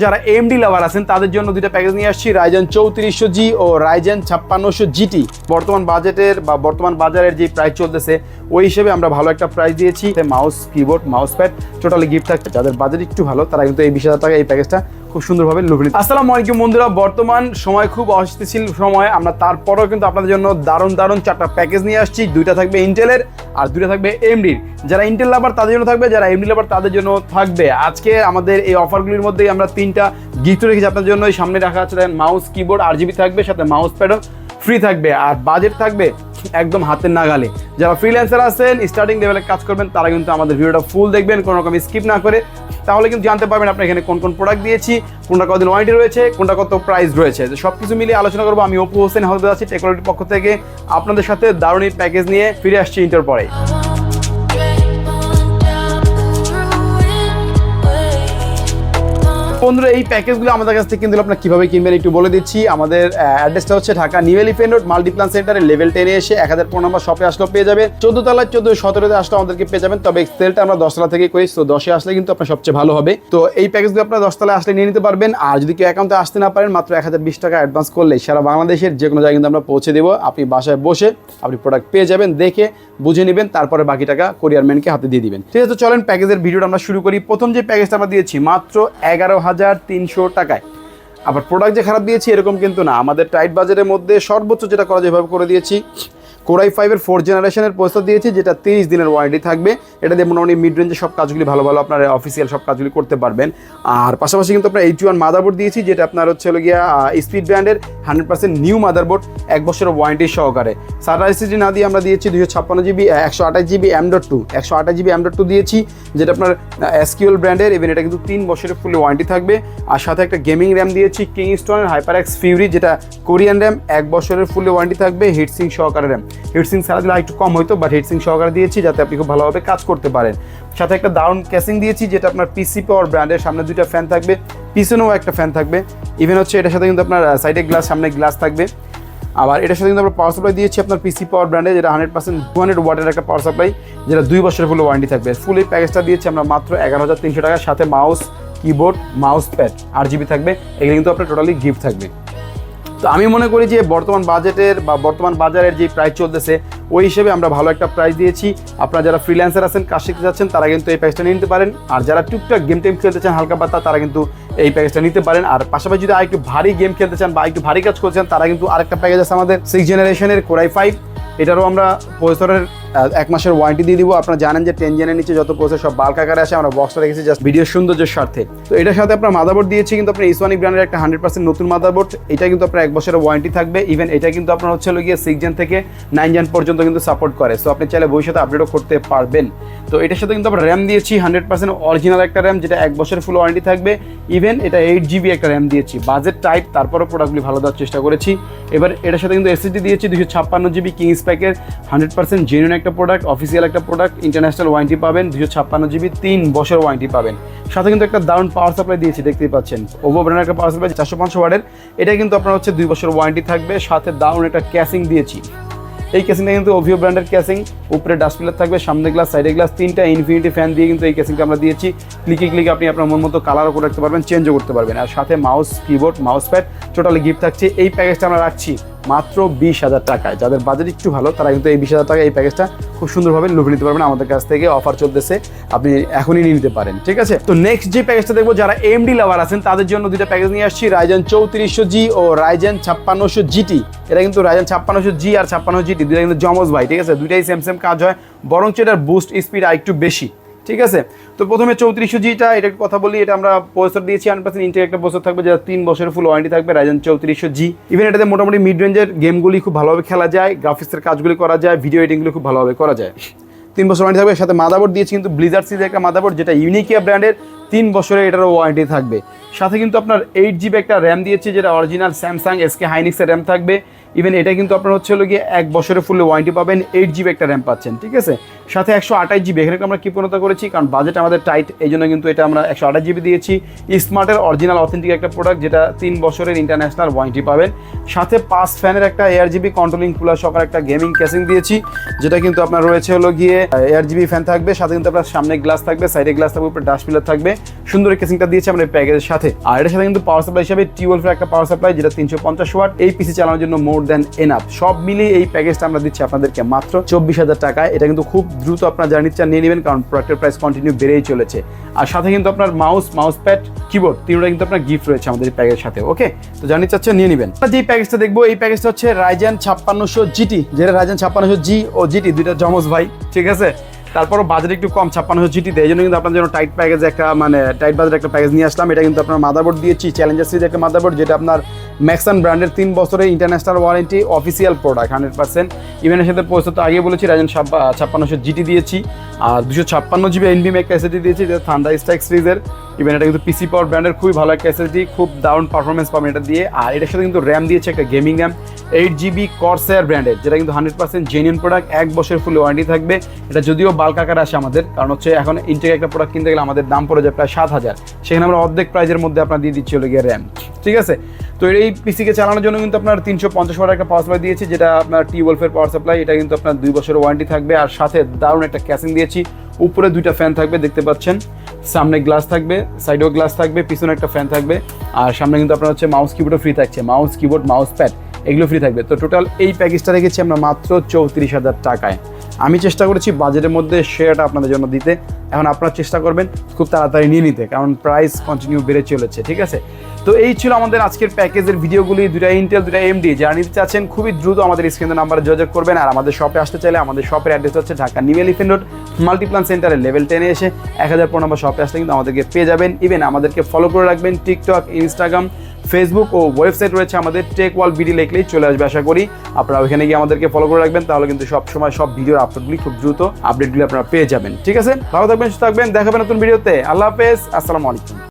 যারা AMD লাভার আছেন তাদের জন্য দুইটা প্যাকেজ নিয়ে আসছি, Ryzen 3400G ও Ryzen 5600GT। বর্তমান বাজেটের বা বর্তমান বাজারের যে প্রাইস চলতেছে ওই হিসেবে আমরা ভালো একটা প্রাইস দিয়েছি। Mouse, keyboard, mouse pad totally gift থাকছে। যাদের বাজেট একটু ভালো তারা কিন্তু এই 20,000 টাকা এই প্যাকেজটা খুব সুন্দরভাবে লুভে নিতে। আসসালামু আলাইকুম বন্ধুরা, বর্তমান সময় খুব অস্থিতিশীল সময়, আমরা তারপরেও কিন্তু আপনাদের জন্য দারুণ দারুণ 4টা প্যাকেজ নিয়ে আসছি। দুইটা থাকবে ইন্টেলের আর দুইটা থাকবে AMDর। যারা ইন্টেল লাভার তাদের জন্য থাকবে, যারা AMD লাভার তাদের জন্য থাকবে। আজকে আমাদের এই অফারগুলির মধ্যেই আমরা 3টা গিফট রেখেছি আপনাদের জন্য। সামনে রাখা আছে মাউস, কিবোর্ড, RGB থাকবে, সাথে মাউস প্যাডও ফ্রি থাকবে, আর বাজেট থাকবে একদম হাতের নাগালে। যারা ফ্রিল্যান্সার আছেন, স্টার্টিং লেভেলে কাজ করবেন, তারা কিন্তু আমাদের ভিডিওটা ফুল দেখবেন, কোনো রকম স্কিপ না করে। তাহলে কিন্তু জানতে পারবেন আপনি এখানে কোন কোন প্রোডাক্ট দিয়েছি, কোনটা কতদিন ওয়ারেন্টি রয়েছে, কোনটা কত প্রাইস রয়েছে। সব কিছু মিলিয়ে আলোচনা করবো। আমি অপু হোসেন হাউস আছি টেকনোলজির পক্ষ থেকে আপনাদের সাথে দারুণ প্যাকেজ নিয়ে ফিরে আসছি ইন্টার পরে। বন্ধুরা, এই প্যাকেজগুলো আমাদের কাছ থেকে কিন্তু আপনারা কীভাবে কিনবেন একটু বলে দিচ্ছি। আমাদের অ্যাড্রেসটা হচ্ছে Dhaka new elephant road Multiplan সেন্টারে লেভেল 10-এ এসে 1004 নম্বর শপে আসলেও পেয়ে যাবেন। 14 তলায় 14-17-তে আসলে আমাদেরকে পেয়ে যাবেন। তবে সেলটা আমরা 10 তলা থেকে করি, তো 10-এ আসলে কিন্তু আপনার সবচেয়ে ভালো হবে। তো এই প্যাকেজগুলো আপনারা 10 তলায় আসলে নিয়ে নিতে পারবেন। আর যদি কেউ অ্যাকাউন্টে আসতে না পারেন, মাত্র 1020 টাকা অ্যাডভান্স করলে সারা বাংলাদেশের যে কোনো জায়গায় কিন্তু আমরা পৌঁছে দেবো। আপনি বাসায় বসে আপনি প্রোডাক্ট পেয়ে যাবেন, দেখে বুঝে নেবেন, তারপরে বাকি টাকা কোরিয়ার ম্যানকে হাতে দিয়ে দিবেন। ঠিক আছে, তো চলেন প্যাকেজের ভিডিওটা আমরা শুরু করি। প্রথম যে প্যাকেজটা আমরা দিয়েছি মাত্র 11,300 টাকায়। আবার প্রোডাক্ট যে খারাপ দিয়েছি এরকম কিন্তু না, আমাদের টাইট বাজেটের মধ্যে সর্বোচ্চ যেটা করা যেভাবে করে দিয়েছি। Core i5-এর 4th জেনারেশনের প্রসেসর দিয়েছি, যেটা 30 দিনের ওয়ারেন্টি থাকবে। এটা দিয়ে মোটামুটি মিড রেঞ্জে সব কাজগুলি ভালো ভালো আপনার অফিসিয়াল সব কাজগুলি করতে পারবেন। আর পাশাপাশি কিন্তু আপনার 81 মাদারবোর্ড দিয়েছি, যেটা আপনার হচ্ছে গিয়া স্পিড ব্র্যান্ডের 100% নিউ মাদারবোর্ড, 1 বছরের ওয়ারেন্টি সহকারে। SATA SSD না দিয়ে আমরা দিয়েছি 256GB 128GB M.2 128GB M.2 দিয়েছি, যেটা আপনার SQL ব্র্যান্ডের। ইভেন এটা কিন্তু 3 বছরের ফুল ওয়ারেন্টি থাকবে। আর সাথে একটা গেমিং র্যাম দিয়েছি কিংস্টনের HyperX Fury, যেটা কোরিয়ান র্যাম, 1 বছরের ফুল ওয়ারেন্টি থাকবে, হিটসিং সহকারে র্যাম। হিটসিং ছাড়া দিলে একটু কম হইতো, বাট হিটসিং সহকারে দিয়েছি যাতে আপনি খুব ভালোভাবে কাজ করতে পারেন। সাথে একটা দারুণ কেসিং দিয়েছি, যেটা আপনার পিসি পাওয়ার ব্র্যান্ডের। সামনে 2টা ফ্যান থাকবে, পিছনেও একটা ফ্যান থাকবে। ইভেন হচ্ছে এটার সাথে কিন্তু আপনার সাইডে গ্লাস, সামনে গ্লাস থাকবে। আবার এটার সাথে কিন্তু আমরা পাওয়ার সাপ্লাই দিয়েছি আপনার পিসি পাওয়ার ব্র্যান্ডে, যেটা 100% 200 ওয়াটের একটা পাওয়ার সাপ্লাই, যেটা 2 বছরের ফুল ওয়ারেন্টি থাকবে। ফুল এই প্যাকেজটা দিয়েছি আমরা মাত্র 11,300 টাকার সাথে mouse, keyboard, mouse pad, RGB থাকবে। এগুলো কিন্তু আপনার টোটালি গিফট থাকবে। তো আমি মনে করি যে বর্তমান বাজেটের বা বর্তমান বাজারের যে প্রাইস চলতেছে ওই হিসেবে আমরা ভালো একটা প্রাইস দিয়েছি। আপনারা যারা ফ্রিল্যান্সার আছেন, কাজ শিখতে যাচ্ছেন, তারা কিন্তু এই প্যাকেজটা নিতে পারেন। আর যারা টুকটাক গেম টেম খেলতে চান হালকা পাতলা, তারা কিন্তু এই প্যাকেজটা নিতে পারেন। আর পাশাপাশি যদি আরেকটু ভারী গেম খেলতে চান বা একটু ভারী কাজ করছেন, তারা কিন্তু আরেকটা প্যাকেজ আছে আমাদের 6th জেনারেশনের Core i5। এটারও আমরা প্রসেসরের 1 মাসের ওয়ারেন্টি দিয়ে দিব। আপনারা জানেন যে 10 জেনের নিচে যত প্রসেসর সব বাল্ক আকারে আসে, আমরা বক্সটা রেখেছি জাস্ট ভিডিওর সৌন্দর্যের স্বার্থে। তো এটার সাথে আপনার মাদারবোর্ড দিয়েছি কিন্তু আপনার ইসোনিক ব্র্যান্ডের একটা 100% নতুন মাদারবোর্ড। এটা কিন্তু আপনার 1 বছরের ওয়ারেন্টি থাকবে। ইভেন এটা কিন্তু আপনার হচ্ছে গিয়ে 6 জেন থেকে 9 জেন পর্যন্ত কিন্তু সাপোর্ট করে। সো আপনি চাইলে ভবিষ্যতে আপডেটও করতে পারবেন। তো এটার সাথে কিন্তু আমরা র্যাম দিয়েছি 100% অরিজিনাল একটা র্যাম, যেটা 1 বছরের ফুল ওয়ারেন্টি থাকবে। ইভেন এটা 8GB একটা র্যাম দিয়েছি। বাজেট টাইট, তারপরও প্রোডাক্টগুলি ভালো দেওয়ার চেষ্টা করেছি। এবার এটার সাথে কিন্তু SSD দিয়েছি 256GB কিংস প্যাকের, 100% জেনুইন একটা প্রোডাক্ট, অফিসিয়াল একটা প্রোডাক্ট, ইন্টারন্যাশনাল ওয়ারেন্টি পাবেন। 256GB 3 বছর ওয়ারেন্টি পাবেন। সাথে কিন্তু একটা দারুণ পাওয়ার সাপ্লাই দিয়েছি, দেখতেই পাচ্ছেন ওভো ব্র্যান্ডের একটা পাওয়ার সাপ্লাই 450 ওয়াটের। এটা কিন্তু আপনার হচ্ছে 2 বছর ওয়ারেন্টি থাকবে। সাথে দারুণ একটা ক্যাসিং দিয়েছি। এই ক্যাসিংটা কিন্তু ওভিও ব্র্যান্ডের ক্যাসিং, উপরে ডাস্টপিলার থাকবে, সামনে গ্লাস, সাইডে গ্লাস, 3টা ইনফিনিটি ফ্যান দিয়ে কিন্তু এই ক্যাসিংটা আমরা দিয়েছি। ক্লিকে আপনি আপনার মন মতো কালারও করে রাখতে পারবেন, চেঞ্জও করতে পারবেন। আর সাথে mouse, keyboard, mouse pad totally gift থাকছে। এই প্যাকেজটা আমরা রাখছি মাত্র 20,000 টাকায়। যাদের বাজেট একটু ভালো তারা কিন্তু এই 20,000 টাকা এই প্যাকেজটা খুব সুন্দরভাবে লুভে নিতে পারবেন। আমাদের কাছ থেকে অফার চলতেছে, আপনি এখনই নিয়ে নিতে পারেন। ঠিক আছে, তো নেক্সট যে প্যাকেজটা দেখবো, যারা AMD লাভার আছেন তাদের জন্য দুইটা প্যাকেজ নিয়ে আসছি, Ryzen 3400G ও Ryzen 5600GT। এটা কিন্তু Ryzen 5600G আর 5600GT দুইটা কিন্তু জমজ ভাই। ঠিক আছে, দুইটাই সেম কাজ হয়, বরং এটার বুস্ট স্পিড আরেকটু বেশি। ঠিক আছে, তো প্রথমে 3400Gটা এটা কথা বলি। এটা আমরা প্রসেসর দিয়েছি 100% ইন্টেল একটা প্রসেসর থাকবে, যেটা 3 বছরের ফুল ওয়ারেন্টি থাকবে, Ryzen 3400G। ইভেন এটাতে মোটামুটি মিড রেঞ্জের গেমগুলি খুব ভালোভাবে খেলা যায়, গ্রাফিক্সের কাজগুলি করা যায়, ভিডিও এডিটিংগুলো খুব ভালোভাবে করা যায়। 3 বছর ওয়ারেন্টি থাকবে। সাথে মাদারবোর্ড দিয়েছি কিন্তু ব্লিজার্ড সিরিজের একটা মাদারবোর্ড, যেটা ইউনিকিয়া ব্র্যান্ডের, 3 বছরের এটারও ওয়ারেন্টি থাকবে। সাথে কিন্তু আপনার 8GB একটা র্যাম দিয়েছি, যেটা অরিজিনাল স্যামসাং SK হাইনিক্সের র্যাম থাকবে। ইভেন এটা কিন্তু আপনার হচ্ছে হলো গিয়ে 1 বছরের ফুল ওয়ারেন্টি পাবেন, 8GB একটা র্যাম পাচ্ছেন, ঠিক আছে, সাথে 128GB। এখানে আমরা কৃপণতা করেছি কারণ বাজেট আমাদের টাইট, এই জন্য কিন্তু এটা আমরা 128GB দিয়েছি। স্মার্টের অরিজিনাল অথেন্টিক একটা প্রোডাক্ট, যেটা 3 বছরের ইন্টারন্যাশনাল ওয়ারেন্টি পাবেন, সাথে 5 ফ্যানের একটা ARGB কন্ট্রোলিং কুলার সকার একটা গেমিং কেসিং দিয়েছি, যেটা কিন্তু আপনার রয়েছে হলো গিয়ে ARGB ফ্যান থাকবে, সাথে কিন্তু আপনার সামনে গ্লাস থাকবে, সাইডে গ্লাস থাকবে, উপরে ডাস্ট পিলার থাকবে, সুন্দর কেসিংটা দিয়েছি আমরা এই প্যাকেজের সাথে। আর এটার সাথে কিন্তু পাওয়ার সাপ্লাই হিসাবে টিউবওয়েলভের একটা পাওয়ার সাপ্লাই, যেটা 350 ওয়াট, এই পিসি চালানোর জন্য মোর দ্যান এনাফ। সব মিলিয়ে এই প্যাকেজটা আমরা দিচ্ছি আপনাদেরকে মাত্র 24,000 টাকায়। এটা কিন্তু খুব দ্রুত আপনার যারা নিচ্ছেন নিয়ে নেবেন, কারণ প্রোডাক্টের প্রাইস কন্টিনিউ বেড়েই চলেছে। আর সাথে কিন্তু আপনার মাউস প্যাড, কিবোর্ড, তিনটা কিন্তু আপনার গিফট রয়েছে আমাদের এই প্যাকেজের সাথে। ওকে, তো জানি চাচ্ছেন নিয়ে নেবেন। যে প্যাকেজটা দেখবো, এই প্যাকেজটা হচ্ছে Ryzen 5600 GT, যেটা Ryzen 5600G ও GT দুইটা জমজ ভাই, ঠিক আছে। তারপরও বাজেট একটু কম 5600 GT, এই জন্য কিন্তু আপনার জন্য টাইট প্যাকেজ একটা, মানে টাইট বাজেট একটা প্যাকেজ নিয়ে আসলাম। এটা কিন্তু আপনার মাদারবোর্ড দিয়েছি, চ্যালেঞ্জার সিরিজ একটা মাদারবোর্ড, যেটা আপনার ম্যাক্সন ব্র্যান্ডের 3 বছরের ইন্টারন্যাশনাল ওয়ারেন্টি, অফিসিয়াল প্রোডাক্ট 100%। ইভেনের সাথে পৌঁছতে তো আগে বলেছি Ryzen 5600 GT দিয়েছি, আর 256GB NVMe একটা SSD দিয়েছি, যেটা থান্ডার স্ট্রাইক সিরিজের। ইভেন এটা কিন্তু পিসি পাওয়ার ব্র্যান্ডের খুবই ভালো একটা SSD, খুব দারুণ পারফরমেন্স পাবেন এটা দিয়ে। আর এটার সাথে কিন্তু র্যাম দিয়েছে একটা গেমিং র্যাম, 8GB Corsair ব্র্যান্ডের, যেটা কিন্তু 100% জেনুইন প্রোডাক্ট, 1 বছরের ফুল ওয়ারেন্টি থাকবে। এটা যদিও বাল্ক আকারে আসে আমাদের, কারণ হচ্ছে এখন ইনটেক একটা প্রোডাক্ট কিনতে গেলে আমাদের দাম পড়ে যায় প্রায় 7,000, সেখানে আমরা অর্ধেক প্রাইজের মধ্যে আপনার দিয়ে দিচ্ছি হলো গিয়ে র্যাম, ঠিক আছে। তো এই পিসিকে চালানোর জন্য কিন্তু আপনার 350 ওয়াট একটা পাওয়ার সাপ্লাই দিয়েছি, যেটা আপনার টিউবওয়েলভের পাওয়ার সাপ্লাই। এটা কিন্তু আপনার 2 বছরের ওয়ারেন্টি থাকবে, আর সাথে দারুণ একটা ক্যাসিং দিয়েছি। উপরে 2টা ফ্যান থাকবে, দেখতে পাচ্ছেন, সামনে গ্লাস থাকবে, সাইডেও গ্লাস থাকবে, পিছনে একটা ফ্যান থাকবে, আর সামনে কিন্তু আপনার হচ্ছে মাউস কিবোর্ডও ফ্রি থাকছে, মাউস কিবোর্ড মাউস প্যাড এগুলো ফ্রি থাকবে। তো টোটাল এই প্যাকেজটা রেখেছি আমরা মাত্র 34,000 টাকায়। আমি চেষ্টা করেছি বাজেটের মধ্যে শেয়ারটা আপনাদের জন্য দিতে, এখন আপনারা চেষ্টা করবেন খুব তাড়াতাড়ি নিয়ে নিতে, কারণ প্রাইস কন্টিনিউ বেড়ে চলেছে, ঠিক আছে। তো এই ছিল আমাদের আজকের প্যাকেজের ভিডিওগুলি, 2টা ইন্টেল 2টা AMD। যারা নিতে চাচ্ছেন খুবই দ্রুত আমাদের স্ক্রিনের নাম্বারে যোগাযোগ করবেন। আর আমাদের শপে আসতে চাইলে আমাদের শপের অ্যাড্রেস হচ্ছে Dhaka new elephant road Multiplan সেন্টারের লেভেল 10-এ এসে 1004 নম্বর শপে আসলে কিন্তু আমাদেরকে পেয়ে যাবেন। ইভেন আমাদেরকে ফলো করে রাখবেন, টিকটক, ইনস্টাগ্রাম, ফেসবুক ও ওয়েবসাইট রয়েছে আমাদের, টেক ওয়ার্ল্ড বিডি লিখলেই চলে আসবে। আশা করি আপনারা ওইখানে গিয়ে আমাদেরকে ফলো করে রাখবেন, তাহলে কিন্তু সব সময় সব ভিডিওর আপলোডগুলি খুব দ্রুত আপডেটগুলি আপনারা পেয়ে যাবেন, ঠিক আছে। ভালো থাকবেন, সুস্থ থাকবেন, দেখাবেন নতুন ভিডিওতে। আল্লাহ হাফেজ, আসসালামু আলাইকুম।